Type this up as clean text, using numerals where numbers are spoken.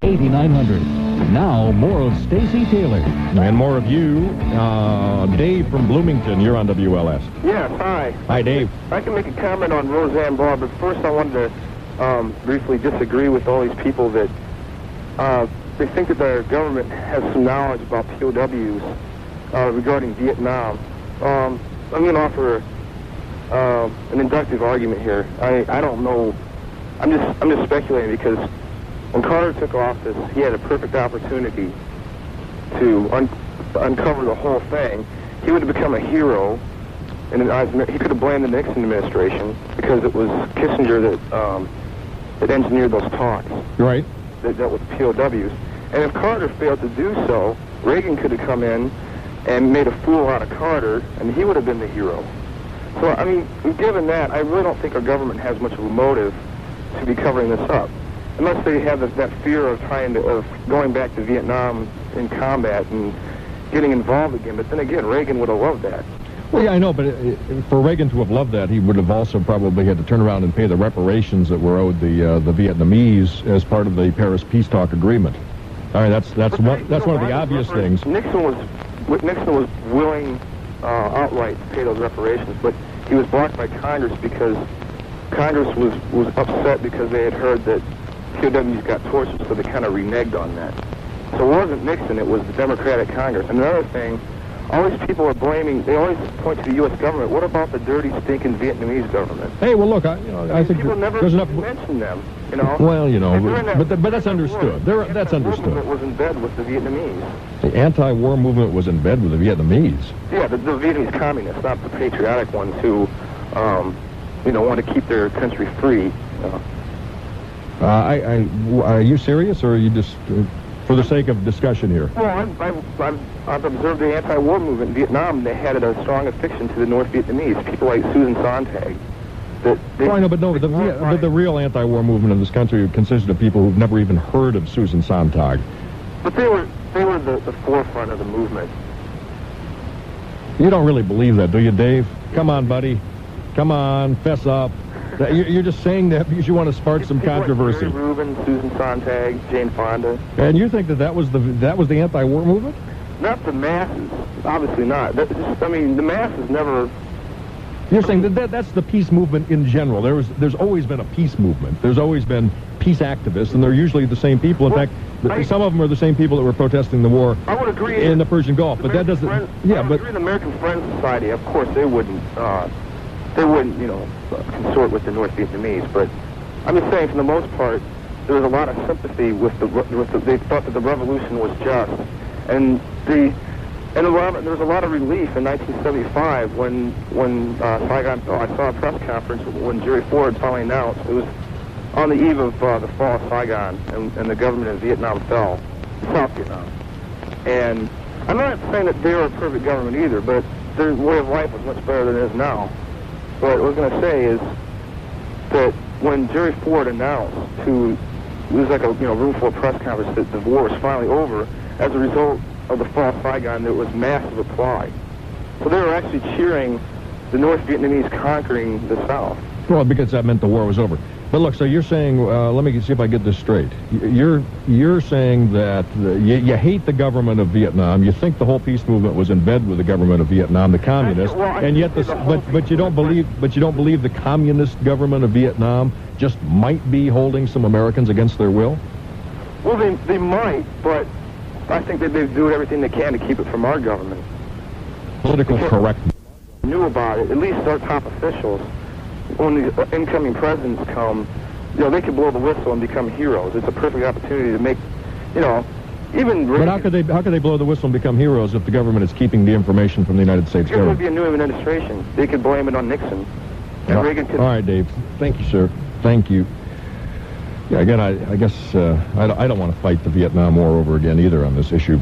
8900. Now, more of Stacy Taylor. And more of you. Dave from Bloomington, you're on WLS. Yes, hi. Hi, Dave. I can make a comment on Roseanne Barr, but first I wanted to briefly disagree with all these people that they think that their government has some knowledge about POWs regarding Vietnam. I'm going to offer an inductive argument here. I don't know. I'm just speculating because when Carter took office, he had a perfect opportunity to uncover the whole thing. He would have become a hero, and he could have blamed the Nixon administration because it was Kissinger that engineered those talks. Right. That dealt with POWs. And if Carter failed to do so, Reagan could have come in and made a fool out of Carter, and he would have been the hero. So, I mean, given that, I really don't think our government has much of a motive to be covering this up, unless they have that fear of going back to Vietnam in combat and getting involved again. But then again, Reagan would have loved that. Well, yeah, I know, but for Reagan to have loved that, he would have also probably had to turn around and pay the reparations that were owed the Vietnamese as part of the Paris Peace Talk Agreement. All right, that's one of the obvious things. Nixon was willing outright to pay those reparations, but he was blocked by Congress because Congress was upset because they had heard that POWs got tortured, so they kind of reneged on that. So it wasn't Nixon, it was the Democratic Congress. And another thing, all these people are blaming, they always point to the U.S. government. What about the dirty, stinking Vietnamese government? Hey, well, look, I think people never there's enough mention them, you know? Well, you know, but that's understood. That's understood. The movement was in bed with the Vietnamese. The anti-war movement was in bed with the Vietnamese. Yeah, the Vietnamese communists, not the patriotic ones who, want to keep their country free. Are you serious, or are you just for the sake of discussion here? Well, I've observed the anti-war movement in Vietnam. They had a strong affection to the North Vietnamese, people like Susan Sontag. I know, but the real anti-war movement in this country consisted of people who've never even heard of Susan Sontag. But they were the forefront of the movement. You don't really believe that, do you, Dave? Come on, buddy. Come on, fess up. You're just saying that because you want to spark some controversy. Like Mary Rubin, Susan Sontag, Jane Fonda. And you think that was the anti-war movement? Not the masses, obviously not. The masses never. You're saying that's the peace movement in general. There's always been a peace movement. There's always been peace activists, and they're usually the same people. In fact, some of them are the same people that were protesting the war. I would agree in the Persian Gulf, but that doesn't. I would agree. The American Friends Society, of course, they wouldn't, consort with the North Vietnamese. But I'm just saying, for the most part, there was a lot of sympathy with they thought that the revolution was just, and there was a lot of relief in 1975 when Saigon. I saw a press conference when Jerry Ford finally announced it was on the eve of the fall of Saigon and the government in Vietnam fell, South Vietnam. And I'm not saying that they were a perfect government either, but their way of life was much better than it is now. What I was going to say is that when Jerry Ford announced it was like a room full of press conference that the war was finally over, as a result of the fall of Saigon, there was massive applause. So they were actually cheering the North Vietnamese conquering the South. Well, because that meant the war was over. But look, so you're saying, let me see if I get this straight. You're saying that you hate the government of Vietnam. You think the whole peace movement was in bed with the government of Vietnam, the communists, and yet but you don't believe the communist government of Vietnam just might be holding some Americans against their will? Well, they might, but I think that they do everything they can to keep it from our government. Political correctness. Knew about it, at least our top officials. When the incoming presidents come, they could blow the whistle and become heroes. It's a perfect opportunity to make, even. But how could they blow the whistle and become heroes if the government is keeping the information from the United States government? Because it would be a new administration. They could blame it on Nixon. And Reagan could. All right, Dave. Thank you, sir. Thank you. Yeah, again, I guess I don't want to fight the Vietnam War over again either on this issue.